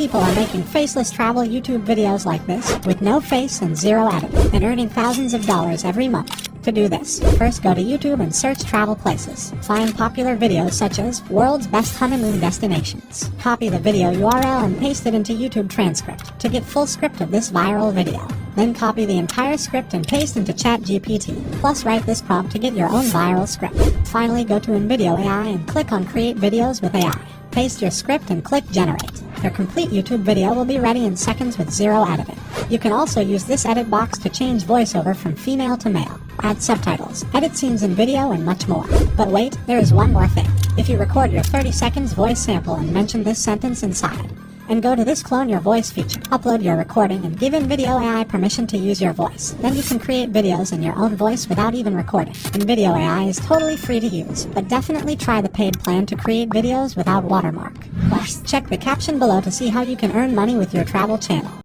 people are making faceless travel YouTube videos like this, with no face and zero editing, and earning thousands of dollars every month. To do this, first go to YouTube and search travel places. Find popular videos such as World's Best Honeymoon Destinations. Copy the video URL and paste it into YouTube transcript to get full script of this viral video. Then copy the entire script and paste into ChatGPT. Plus write this prompt to get your own viral script. Finally, go to InVideo AI and click on Create Videos with AI. Paste your script and click Generate. Your complete YouTube video will be ready in seconds with zero editing. You can also use this edit box to change voiceover from female to male, add subtitles, edit scenes in video, and much more. But wait, there is one more thing. If you record your 30 seconds voice sample and mention this sentence inside, and go to this Clone Your Voice feature, upload your recording and give InVideo AI permission to use your voice. Then you can create videos in your own voice without even recording. InVideo AI is totally free to use, but definitely try the paid plan to create videos without watermark. Plus, check the caption below to see how you can earn money with your travel channel.